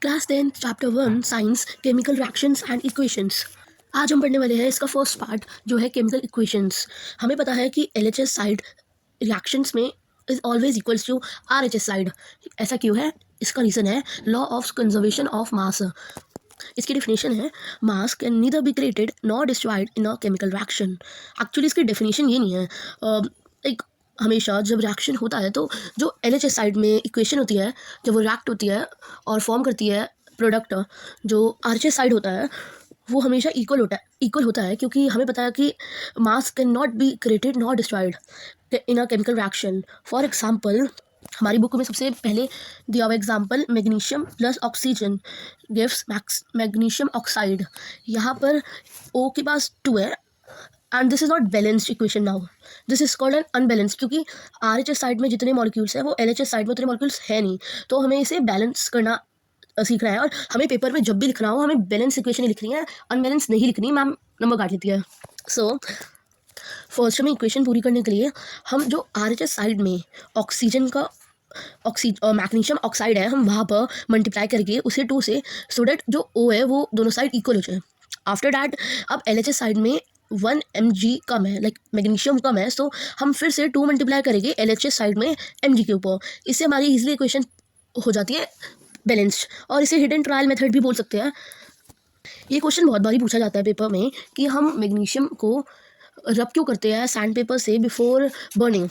Class 10 chapter 1 science chemical reactions and equations. आज हम पढ़ने वाले हैं इसका फर्स्ट पार्ट जो है केमिकल इक्वेशंस। हमें पता है कि LHS साइड रिएक्शंस में is always equals to RHS side. ऐसा क्यों है? इसका रीज़न है law of conservation of mass. इसकी डेफिनेशन है mass can neither be created nor destroyed in a chemical reaction. Actually इसकी डेफिनेशन ये नहीं है। एक हमेशा जब रिएक्शन होता है तो जो LHS साइड में इक्वेशन होती है, जब वो रिएक्ट होती है और फॉर्म करती है प्रोडक्ट, जो RHS साइड होता है वो हमेशा इक्वल होता है क्योंकि हमें पता है कि मास can not be created not destroyed in a chemical reaction. For example, हमारी बुक में सबसे पहले दिया हुआ example magnesium plus oxygen gives magnesium oxide. यहाँ पर O के पास 2 है and this is not balanced equation now, this is called an unbalanced, क्योंकि RHS साइड में जितने मॉलिक्यूल्स हैं वो LHS साइड में उतने मॉलिक्यूल्स है नहीं। तो हमें इसे बैलेंस करना सीखना है और हमें पेपर में जब भी लिखना हो हमें बैलेंस इक्वेशन ही लिखनी है, अनबैलेंस नहीं लिखनी। मैम नंबर काट लेती है। सो फर्स्ट हमें इक्वेशन पूरी करने के लिए हम जो RHS साइड में ऑक्सीजन का मैग्नीशियम ऑक्साइड है हम वहाँ पर मल्टीप्लाई करके उसे 2 से, सो डैट जो O है वो दोनों साइड इक्वल हो जाए। आफ्टर डैट अब LHS साइड में 1 mg कम है, लाइक मैग्नीशियम कम है, सो हम फिर से 2 मल्टीप्लाई करेंगे LHS साइड में mg के ऊपर। इससे हमारी इजीली इक्वेशन हो जाती है बैलेंस्ड, और इसे हिडन ट्रायल मेथड भी बोल सकते हैं। ये क्वेश्चन बहुत बारी पूछा जाता है पेपर में कि हम मैग्नीशियम को रब क्यों करते हैं सैंड पेपर से बिफोर बर्निंग।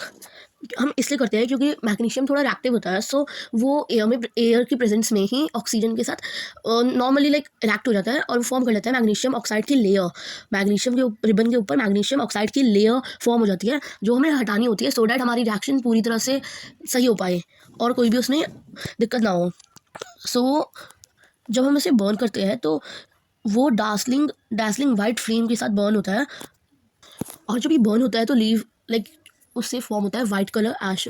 हम इसलिए करते हैं क्योंकि मैग्नीशियम थोड़ा रिएक्टिव होता है, सो वो एयर की प्रेजेंस में ही ऑक्सीजन के साथ नॉर्मली लाइक रिएक्ट हो जाता है और फॉर्म कर लेता है मैग्नीशियम ऑक्साइड की लेयर। मैग्नीशियम के रिबन के ऊपर मैग्नीशियम ऑक्साइड की लेयर फॉर्म हो जाती है जो हमें हटानी होती है, सो डैट हमारी रिएक्शन पूरी तरह से सही हो पाए और कोई भी उसमें दिक्कत ना हो। सो जब हम इसे बर्न करते हैं तो वो डार्सलिंग वाइट फ्लेम के साथ बर्न होता है, और जब ये बर्न होता है तो लीव लाइक उससे फॉर्म होता है वाइट कलर ऐश,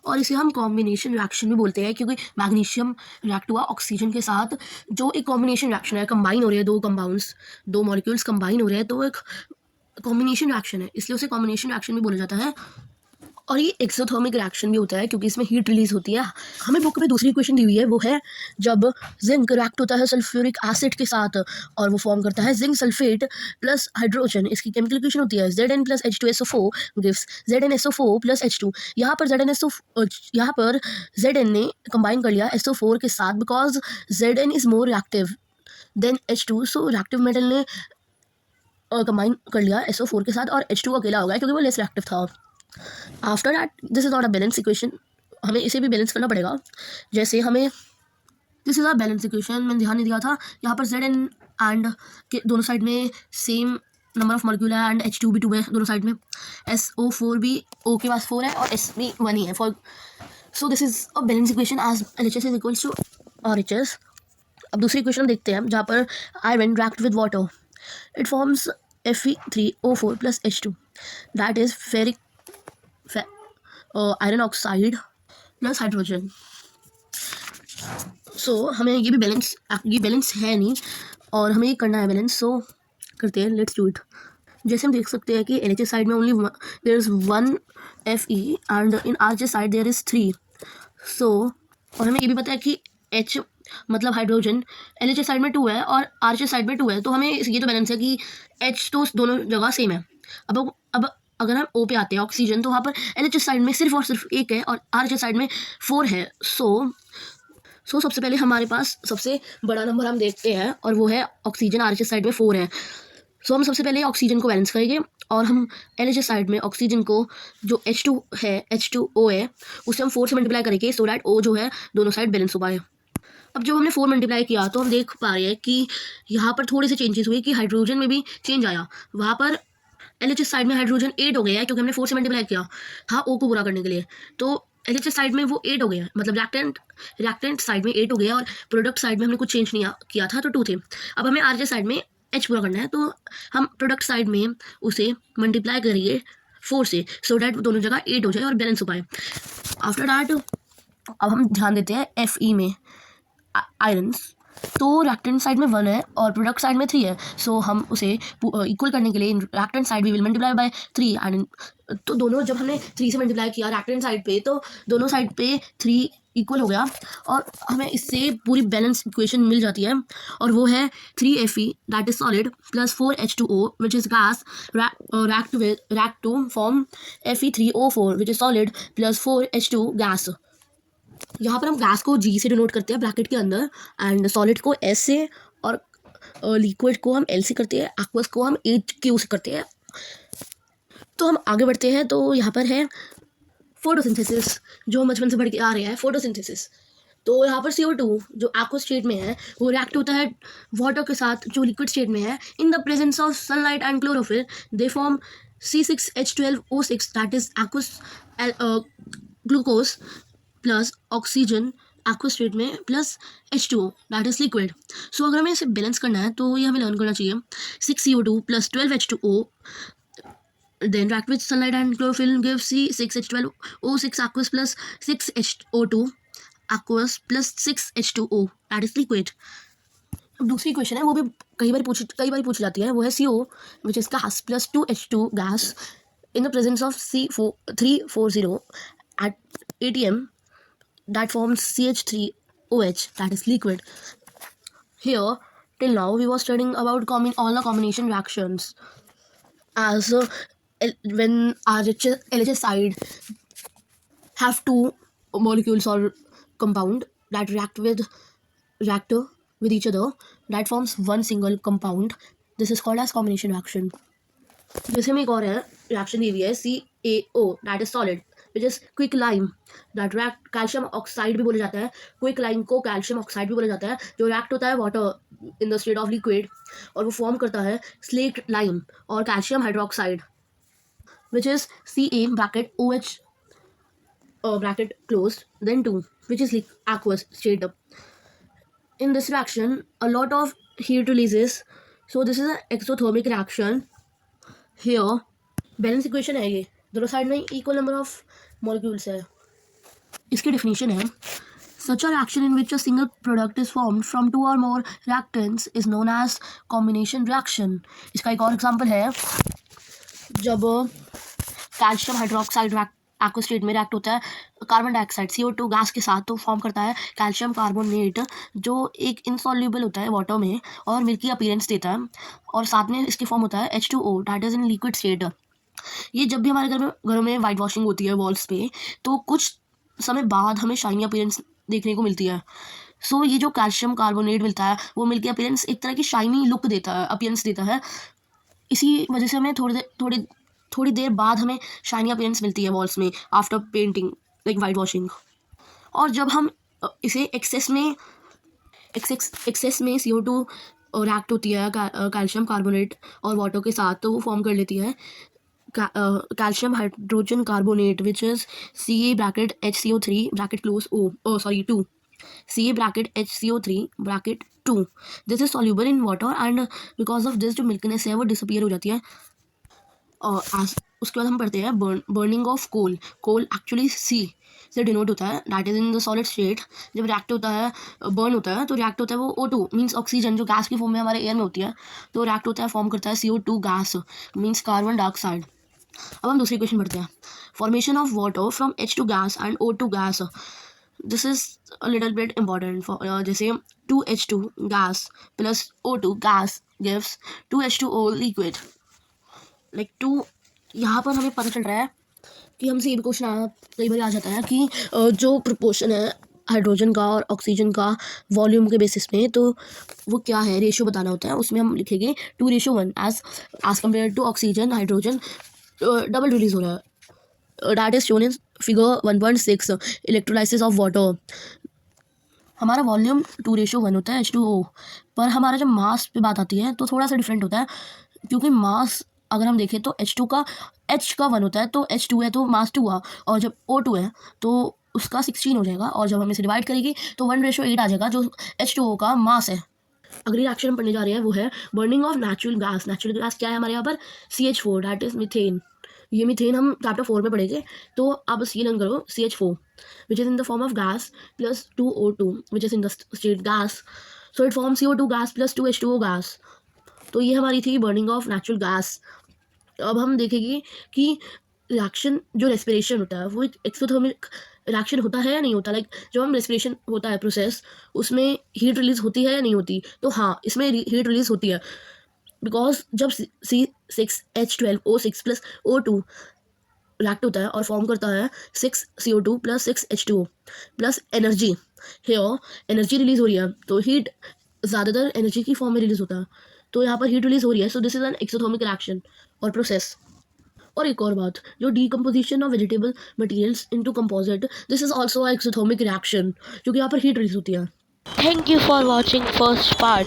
और इसे हम कॉम्बिनेशन रिएक्शन भी बोलते हैं क्योंकि मैग्नीशियम रिएक्ट हुआ ऑक्सीजन के साथ, जो एक कॉम्बिनेशन रिएक्शन है, कंबाइन हो रहे हैं 2 कंपाउंड्स, 2 मॉलिक्यूल्स कंबाइन हो रहे हैं, तो एक कॉम्बिनेशन रिएक्शन है, इसलिए उसे कॉम्बिनेशन रिएक्शन भी बोला जाता है। और ये एक्सोथर्मिक रिएक्शन भी होता है क्योंकि इसमें हीट रिलीज होती है। हमें बुक में दूसरी इक्वेशन दी हुई है, वो है जब जिंक रिएक्ट होता है सल्फ्यूरिक एसिड के साथ और वो फॉर्म करता है जिंक सल्फेट प्लस हाइड्रोजन। इसकी केमिकल इक्वेशन होती है Zn plus H2SO4 gives ZnSO4 plus H2। यहाँ पर Zn ने कंबाइन कर लिया SO4 के साथ because Zn is more reactive than H2, so reactive metal ने कंबाइन कर लिया SO4 के साथ और H2 अकेला हो गया क्योंकि वो लेस रिएक्टिव था। After that this is not a balance equation, हमें इसे भी बैलेंस करना पड़ेगा। जैसे हमें this is a balance equation, मैंने ध्यान नहीं दिया था, यहाँ पर Zn एंड के दोनों साइड में सेम नंबर ऑफ मॉलिक्यूल है एंड H2 भी 2 है दोनों साइड में, SO4 भी O के पास 4 है और S भी 1 ही है for, so this is a balance equation as LHS is equals to RHS। अब दूसरी इक्वेशन देखते हैं जहाँ पर iron react with water, it forms Fe3O4 plus H2, that is ferric iron oxide plus hydrogen. So हमें ये बैलेंस है नहीं और हमें ये करना है बैलेंस, सो करते हैं, लेट्स डू इट। जैसे हम देख सकते हैं कि LHS साइड में only there is 1 Fe and in RHS side there is 3। So और हमें ये भी पता है कि H मतलब हाइड्रोजन LHS साइड में 2 है और RHS साइड में 2 है, तो हमें ये तो बैलेंस है कि H तो दोनों जगह सेम है। अब अगर हम O पे आते हैं ऑक्सीजन, तो वहाँ पर LHS साइड में सिर्फ और सिर्फ 1 है और RHS साइड में 4 है। सो सबसे पहले हमारे पास सबसे बड़ा नंबर हम देखते हैं और वो है ऑक्सीजन, RHS साइड में 4 है। सो हम सबसे पहले ऑक्सीजन को बैलेंस करेंगे और हम LHS साइड में ऑक्सीजन को जो H2 है, H2O है, उसे हम 4 से मल्टीप्लाई करेंगे सो डैट O जो है दोनों साइड बैलेंस हो पाए। अब जब हमने 4 मल्टीप्लाई किया तो हम देख पा रहे हैं कि यहाँ पर थोड़े से चेंजेस हुए कि हाइड्रोजन में भी चेंज आया। वहाँ पर LHS साइड में हाइड्रोजन 8 हो गया है क्योंकि हमने 4 से मल्टीप्लाई किया था O को पूरा करने के लिए, तो LHS साइड में वो 8 हो गया, मतलब रिएक्टेंट साइड में 8 हो गया और प्रोडक्ट साइड में हमने कुछ चेंज नहीं किया था तो 2 थे। अब हमें RHS साइड में H पूरा करना है, तो हम प्रोडक्ट साइड में उसे मल्टीप्लाई करिए 4 से, सो डैट दोनों जगह 8 हो जाए और बैलेंस हो पाए। आफ्टर डैट अब हम ध्यान देते हैं Fe में आयरन्स, तो रिएक्टेंट साइड में 1 है और प्रोडक्ट साइड में 3 है, सो हम उसे इक्वल करने के लिए reactant side we will multiply by 3 and तो दोनों जब हमने 3 से मल्टीप्लाई किया रिएक्टेंट साइड पे तो दोनों साइड पे 3 इक्वल हो गया और हमें इससे पूरी बैलेंस इक्वेशन मिल जाती है और वो है 3Fe that is solid plus 4H2O which is gas react to form Fe3O4 which is solid plus 4H2 gas. यहाँ पर हम गैस को G से डिनोट करते हैं ब्रैकेट के अंदर एंड सॉलिड को S से और लिक्विड को हम L से करते हैं, एक्वस को हम HQ से करते हैं। तो हम आगे बढ़ते हैं। तो यहाँ पर है फोटोसिंथेसिस, जो हम बचपन से पढ़ के आ रहे हैं फोटोसिंथेसिस। तो यहाँ पर CO2 जो एक्वस स्टेट में है वो रिएक्ट होता है वाटर के साथ जो लिक्विड स्टेट में है। In the presence of sunlight and chlorophyll they form C6H12O6 that is aqueous glucose plus oxygen aqueous state में plus H2O that is liquid. So अगर हमें इसे बैलेंस करना है तो ये हमें लर्न करना चाहिए 6CO2 plus 12H2O then react with sunlight and chlorophyll gives C6H12O6 aqueous plus 6HO2 aqueous plus 6H2O that is liquid। अब दूसरी क्वेश्चन है वो भी कई बार पूछी जाती है, वो है CO which is gas plus 2H2 gas in the presence of C340 at ATM that forms CH3OH that is liquid। Here till now we were studying about all the combination reactions as when LHS side have two molecules or compound that reactor with each other that forms one single compound. This is called as combination reaction। जैसे में एक और है reaction दी हुई है CaO that is solid which is quicklime that react calcium oxide भी बोला जाता है, क्विकलाइम को कैल्शियम ऑक्साइड भी बोला जाता है, जो रिएक्ट होता है water in the state of liquid और वो फॉर्म करता है स्लेट लाइम और calcium hydroxide which is Ca bracket OH bracket closed then 2 which is like aqueous straight up। In this reaction a lot of heat releases, so this is an exothermic reaction। Here balance equation है, ये दोनों side में equal number of molecules है। इसकी definition है such a reaction in which a single product is formed from two or more reactants is known as combination reaction। इसका एक और एग्जांपल है जब कैल्शियम हाइड्रोक्साइड एक्वस स्टेट में रिएक्ट होता है कार्बन डाइऑक्साइड CO2 गैस के साथ, तो फॉर्म करता है कैल्शियम कार्बोनेट जो एक इनसॉल्युबल होता है वाटर में और मिल्की अपीयरेंस देता है और साथ में इसके फॉर्म होता है H2O that is in liquid state. ये जब भी हमारे घरों में वाइट वॉशिंग होती है वॉल्स पे तो कुछ समय बाद हमें शाइनी अपीयरेंस देखने को मिलती है। सो ये जो कैल्शियम कार्बोनेट मिलता है वो मिल्की अपीयरेंस एक तरह की शाइनी लुक देता है, अपीयरेंस देता है। इसी वजह से हमें थोड़ी देर बाद हमें शाइनी अपीयरेंस मिलती है वॉल्स में after painting like white washing. और जब हम इसे एक्सेस में CO2 रिएक्ट होती है कैल्शियम कार्बोनेट और वाटर के साथ, तो वो फॉर्म कर लेती है calcium hydrogen carbonate which is Ca bracket HCO3 bracket close 2 Ca bracket HCO3 bracket 2। This is soluble in water and because of this जो मिल्कनेस है वो डिसअपियर हो जाती है। और उसके बाद हम पढ़ते हैं burning of coal actually C से डिनोट होता है that is in the solid state. जब रिएक्ट होता है बर्न होता है तो रिएक्ट होता है वो O2 मीन्स ऑक्सीजन जो गैस की फॉर्म में हमारे एयर में होती है, तो रिएक्ट होता है फॉर्म करता है CO2 gas means carbon dioxide. अब हम दूसरी क्वेश्चन पढ़ते हैं formation of water from H2 gas and O2 gas. This is a little bit important for जैसे 2H2 gas plus O2 gas gives 2H2O liquid like 2। यहाँ पर हमें पता चल रहा है कि हमसे ये भी क्वेश्चन कई बार आ जाता है कि जो प्रोपोर्शन है हाइड्रोजन का और ऑक्सीजन का वॉल्यूम के बेसिस में, तो वो क्या है रेशियो बताना होता है। उसमें हम लिखेंगे 2:1 as compare to oxygen hydrogen double release हो रहा है that is shown in figure 1.6 electrolysis of water. हमारा वॉल्यूम 2:1 होता है H2O, पर हमारा जब मास पे बात आती है तो थोड़ा सा डिफरेंट होता है, क्योंकि मास अगर हम देखें तो H2 का H का 1 होता है तो H2 है तो मास 2 हुआ, और जब O2 है तो उसका 16 हो जाएगा, और जब हम इसे डिवाइड करेंगे तो 1:8 आ जाएगा जो H2O का मास है। अगली रिएक्शन हम पढ़ने जा रहे हैं वो है burning of natural gas. Natural gas क्या है हमारे यहाँ पर CH4 दैट इज मीथेन। ये मीथेन हम चैप्टर 4 में पढ़ेंगे, तो आप बस ये लर्न करो CH4 which is in the form of gas plus 2O2 which is in the state gas, so it form CO2 gas plus 2H2O gas. तो ये हमारी थी बर्निंग ऑफ नेचुरल गैस। अब हम देखेंगे कि रिएक्शन जो रेस्पिरेशन होता है वो एक एक्सोथर्मिक रिएक्शन होता है या नहीं होता, लाइक जब हम रेस्पिरेशन होता है प्रोसेस, उसमें हीट रिलीज होती है या नहीं होती, तो हाँ इसमें हीट रिलीज होती है, बिकॉज जब C6H12O6 प्लस O2 रिएक्ट होता है और फॉर्म करता है 6CO2 plus 6H2O plus energy, here energy release हो रही है, तो हीट ज़्यादातर एनर्जी की फॉर्म में रिलीज होता है, तो यहाँ पर हीट रिलीज हो रही है, सो this is an exothermic reaction और प्रोसेस। और एक और बात, जो decomposition of vegetable materials into composite, this is also exothermic reaction, क्योंकि यहाँ पर हीट रिलीज होती है। Thank you for watching first part.